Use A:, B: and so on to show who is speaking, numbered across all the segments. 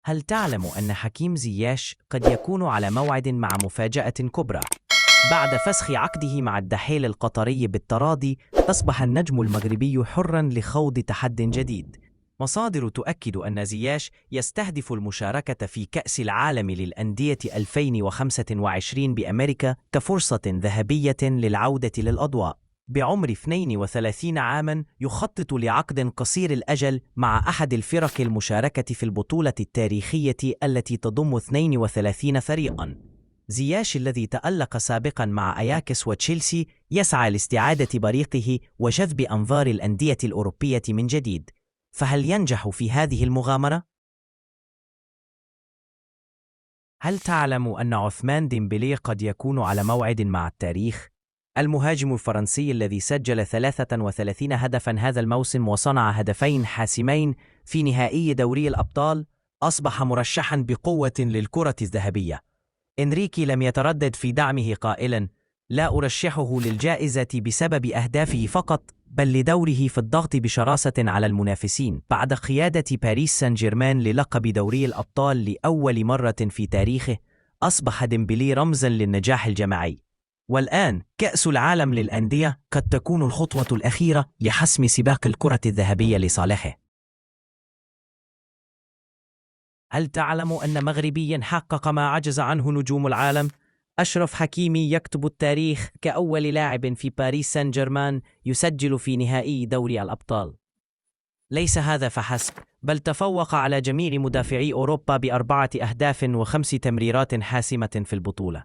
A: هل تعلم أن حكيم زياش قد يكون على موعد مع مفاجأة كبرى؟ بعد فسخ عقده مع الدحيل القطري بالتراضي، أصبح النجم المغربي حراً لخوض تحد جديد. مصادر تؤكد أن زياش يستهدف المشاركة في كأس العالم للأندية 2025 بأمريكا كفرصة ذهبية للعودة للأضواء. بعمر 32 عاماً، يخطط لعقد قصير الأجل مع أحد الفرق المشاركة في البطولة التاريخية التي تضم 32 فريقاً. زياش الذي تألق سابقاً مع أياكس وتشيلسي يسعى لاستعادة بريقه وجذب أنظار الأندية الأوروبية من جديد. فهل ينجح في هذه المغامرة؟ هل تعلم أن عثمان ديمبلي قد يكون على موعد مع التاريخ؟ المهاجم الفرنسي الذي سجل 33 هدفاً هذا الموسم وصنع هدفين حاسمين في نهائي دوري الأبطال، أصبح مرشحاً بقوة للكرة الذهبية. إنريكي لم يتردد في دعمه قائلاً: لا أرشحه للجائزة بسبب أهدافه فقط، بل لدوره في الضغط بشراسة على المنافسين. بعد قيادة باريس سان جيرمان للقب دوري الأبطال لأول مرة في تاريخه، أصبح ديمبلي رمزاً للنجاح الجماعي. والآن كأس العالم للأندية قد تكون الخطوة الأخيرة لحسم سباق الكرة الذهبية لصالحه. هل تعلم أن مغربياً حقق ما عجز عنه نجوم العالم؟ أشرف حكيمي يكتب التاريخ كأول لاعب في باريس سان جيرمان يسجل في نهائي دوري الأبطال. ليس هذا فحسب، بل تفوق على جميع مدافعي أوروبا ب4 أهداف و5 تمريرات حاسمة في البطولة.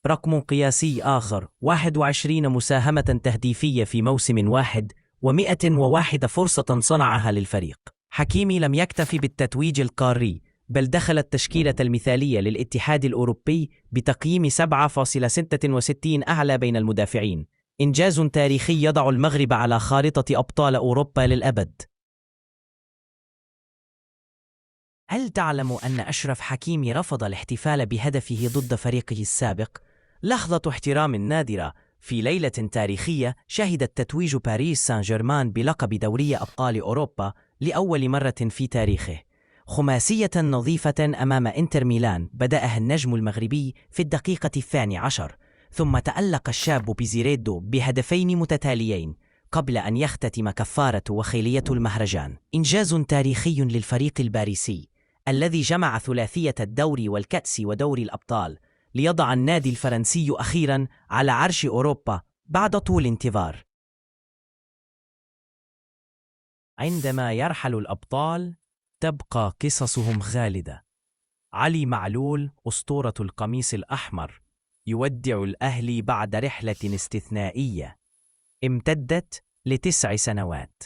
A: رقم قياسي آخر: 21 مساهمة تهديفية في موسم واحد و101 فرصة صنعها للفريق. حكيمي لم يكتف بالتتويج القاري، بل دخل التشكيلة المثالية للاتحاد الأوروبي بتقييم 7.66 أعلى بين المدافعين. إنجاز تاريخي يضع المغرب على خارطة أبطال أوروبا للأبد. هل تعلم أن أشرف حكيمي رفض الاحتفال بهدفه ضد فريقه السابق؟ لحظة احترام نادرة في ليلة تاريخية شهدت تتويج باريس سان جيرمان بلقب دوري أبطال أوروبا لأول مرة في تاريخه. خماسية نظيفة أمام إنتر ميلان بدأها النجم المغربي في الدقيقة 12، ثم تألق الشاب بزيريدو بهدفين متتاليين قبل أن يختتم كفارة وخيلية المهرجان. إنجاز تاريخي للفريق الباريسي الذي جمع ثلاثية الدوري والكأس ودوري الأبطال، ليضع النادي الفرنسي أخيراً على عرش أوروبا بعد طول انتظار. عندما يرحل الأبطال تبقى قصصهم خالدة. علي معلول أسطورة القميص الأحمر يودع الأهلي بعد رحلة استثنائية امتدت ل9 سنوات.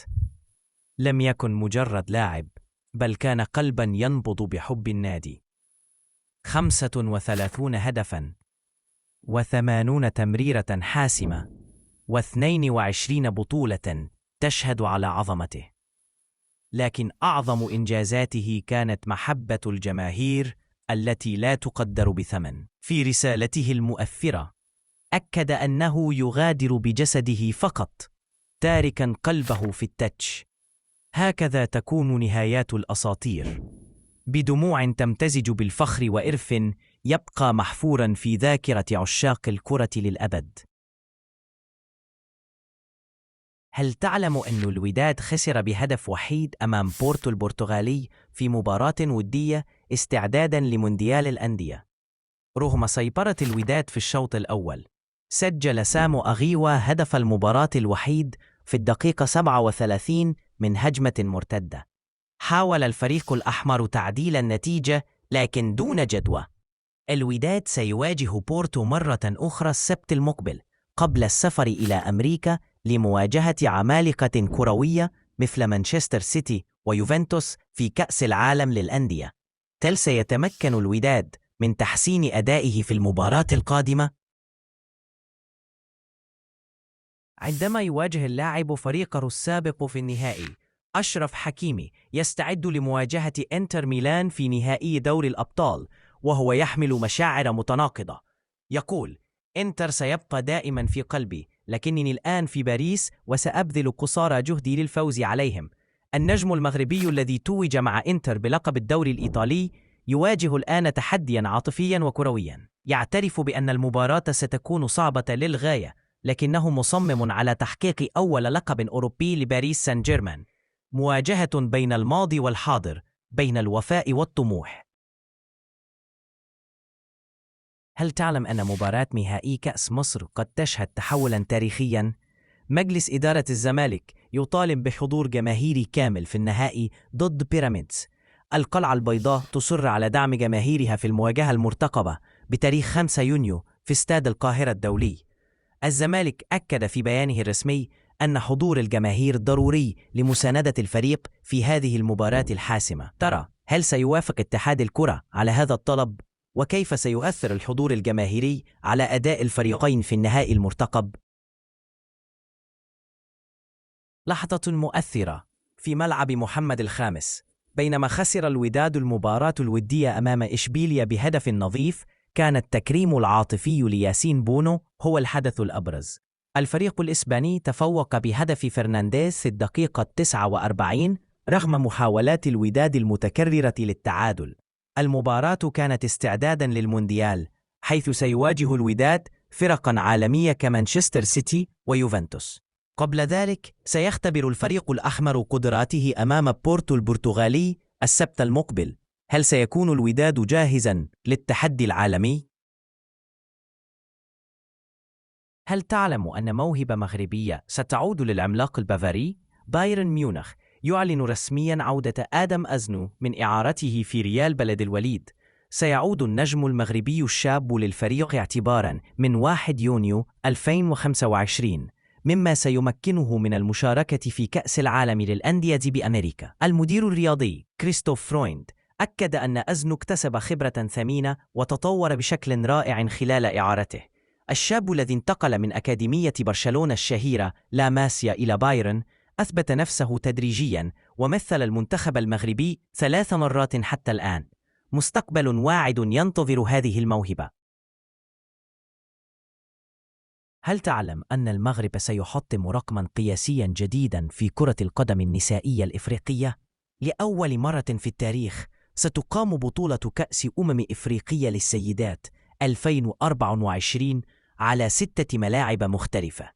A: لم يكن مجرد لاعب، بل كان قلباً ينبض بحب النادي. 35 هدفاً و80 تمريرة حاسمة و22 بطولة تشهد على عظمته. لكن أعظم إنجازاته كانت محبة الجماهير التي لا تقدر بثمن. في رسالته المؤثرة أكد أنه يغادر بجسده فقط، تاركاً قلبه في التتش. هكذا تكون نهايات الأساطير، بدموع تمتزج بالفخر وإرث يبقى محفوراً في ذاكرة عشاق الكرة للأبد. هل تعلم أن الوداد خسر بهدف وحيد أمام بورتو البرتغالي في مباراة ودية استعداداً لمونديال الأندية؟ رغم سيطرة الوداد في الشوط الأول، سجل سامو أغيوا هدف المباراة الوحيد في الدقيقة 37 من هجمة مرتدة. حاول الفريق الأحمر تعديل النتيجة لكن دون جدوى. الوداد سيواجه بورتو مرة أخرى السبت المقبل قبل السفر إلى أمريكا لمواجهة عمالقة كروية مثل مانشستر سيتي ويوفنتوس في كأس العالم للأندية. هل سيتمكن الوداد من تحسين أدائه في المباراة القادمة؟ عندما يواجه اللاعب فريقه السابق في النهائي، أشرف حكيمي يستعد لمواجهة إنتر ميلان في نهائي دوري الأبطال وهو يحمل مشاعر متناقضة. يقول: إنتر سيبقى دائما في قلبي، لكنني الآن في باريس وسأبذل قصارى جهدي للفوز عليهم. النجم المغربي الذي توج مع إنتر بلقب الدوري الإيطالي يواجه الآن تحدياً عاطفياً وكروياً. يعترف بأن المباراة ستكون صعبة للغاية، لكنه مصمم على تحقيق أول لقب أوروبي لباريس سان جيرمان. مواجهة بين الماضي والحاضر، بين الوفاء والطموح. هل تعلم أن مباراة نهائي كأس مصر قد تشهد تحولاً تاريخياً؟ مجلس إدارة الزمالك يطالب بحضور جماهيري كامل في النهائي ضد بيراميدز. القلعة البيضاء تصر على دعم جماهيرها في المواجهة المرتقبة بتاريخ 5 يونيو في استاد القاهرة الدولي. الزمالك أكد في بيانه الرسمي أن حضور الجماهير ضروري لمساندة الفريق في هذه المباراة الحاسمة. ترى، هل سيوافق اتحاد الكرة على هذا الطلب؟ وكيف سيؤثر الحضور الجماهيري على أداء الفريقين في النهائي المرتقب؟ لحظة مؤثرة في ملعب محمد الخامس. بينما خسر الوداد المباراة الودية أمام إشبيليا بهدف نظيف، كان التكريم العاطفي لياسين بونو هو الحدث الأبرز. الفريق الإسباني تفوق بهدف فرنانديز في الدقيقة 49 رغم محاولات الوداد المتكررة للتعادل. المباراة كانت استعدادا للمونديال، حيث سيواجه الوداد فرقا عالمية كمانشستر سيتي ويوفنتوس. قبل ذلك سيختبر الفريق الأحمر قدراته أمام بورتو البرتغالي السبت المقبل. هل سيكون الوداد جاهزا للتحدي العالمي؟ هل تعلم أن موهبة مغربية ستعود للعملاق البافاري؟ بايرن ميونخ يعلن رسميا عودة آدم أزنو من إعارته في ريال بلد الوليد. سيعود النجم المغربي الشاب للفريق اعتبارا من 1 يونيو 2025، مما سيمكنه من المشاركة في كأس العالم للأندية بأمريكا. المدير الرياضي كريستوف فرويند أكد أن أزنو اكتسب خبرة ثمينة وتطور بشكل رائع خلال إعارته. الشاب الذي انتقل من أكاديمية برشلونة الشهيرة لا ماسيا إلى بايرن أثبت نفسه تدريجيا ومثل المنتخب المغربي 3 مرات حتى الآن. مستقبل واعد ينتظر هذه الموهبة. هل تعلم أن المغرب سيحطم رقما قياسيا جديدا في كرة القدم النسائية الإفريقية؟ لأول مرة في التاريخ ستقام بطولة كأس إفريقية للسيدات 2024 على 6 ملاعب مختلفة،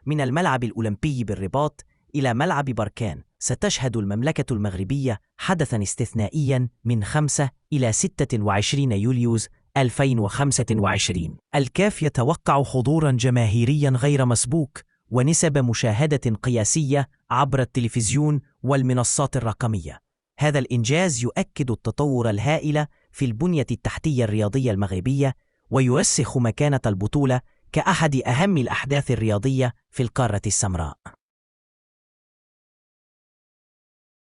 A: من الملعب الأولمبي بالرباط إلى ملعب بركان. ستشهد المملكة المغربية حدثا استثنائيا من 5 إلى 26 يوليوز 2025. الكاف يتوقع حضورا جماهيريا غير مسبوق ونسب مشاهدة قياسية عبر التلفزيون والمنصات الرقمية. هذا الإنجاز يؤكد التطور الهائل في البنية التحتية الرياضية المغربية، ويرسخ مكانة البطولة كأحد أهم الأحداث الرياضية في القارة السمراء.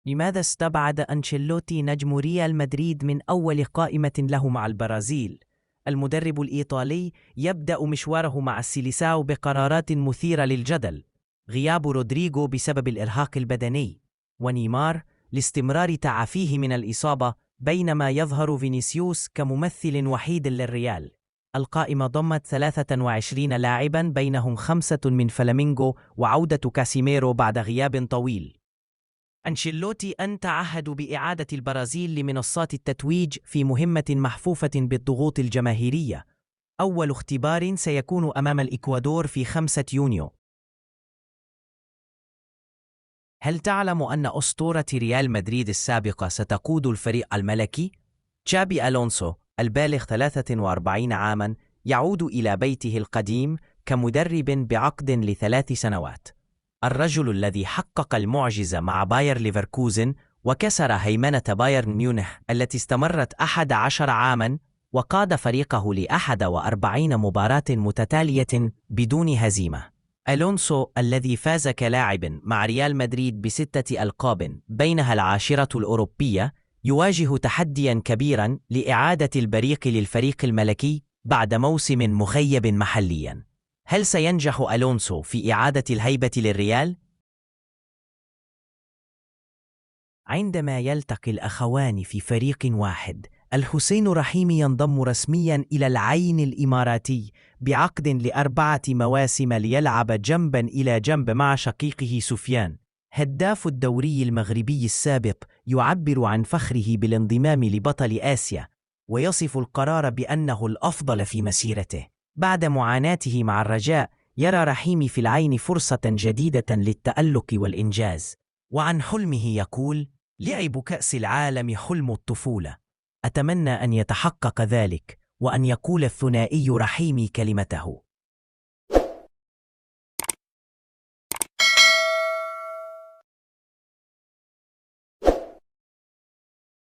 A: لماذا استبعد أنشيلوتي نجم ريال مدريد من أول قائمة له مع البرازيل؟ المدرب الإيطالي يبدأ مشواره مع السيليساو بقرارات مثيرة للجدل: غياب رودريغو بسبب الإرهاق البدني، ونيمار لاستمرار تعافيه من الإصابة، بينما يظهر فينيسيوس كممثل وحيد للريال. القائمة ضمت 23 لاعبا، بينهم 5 من فلامينغو وعودة كاسيميرو بعد غياب طويل. أنشيلوتي أن تعهد بإعادة البرازيل لمنصات التتويج في مهمة محفوفة بالضغوط الجماهيرية. أول اختبار سيكون أمام الإكوادور في 5 يونيو. هل تعلم أن أسطورة ريال مدريد السابقة ستقود الفريق الملكي؟ تشابي ألونسو البالغ 43 عاما يعود إلى بيته القديم كمدرب بعقد ل3 سنوات. الرجل الذي حقق المعجزة مع باير ليفركوزن وكسر هيمنة بايرن ميونخ التي استمرت 11 عاما، وقاد فريقه ل41 مباراة متتالية بدون هزيمة. ألونسو الذي فاز كلاعب مع ريال مدريد ب6 ألقاب بينها 10 الأوروبية، يواجه تحديا كبيرا لإعادة البريق للفريق الملكي بعد موسم مخيب محليا. هل سينجح ألونسو في إعادة الهيبة للريال؟ عندما يلتقي الأخوان في فريق واحد، الحسين رحيمي ينضم رسميا إلى العين الإماراتي بعقد ل4 مواسم ليلعب جنبا إلى جنب مع شقيقه سفيان. هداف الدوري المغربي السابق يعبر عن فخره بالانضمام لبطل آسيا، ويصف القرار بأنه الأفضل في مسيرته. بعد معاناته مع الرجاء، يرى رحيمي في العين فرصة جديدة للتألق والإنجاز. وعن حلمه يقول: لعب كأس العالم حلم الطفولة، أتمنى أن يتحقق ذلك، وأن يقول الثنائي رحيمي كلمته.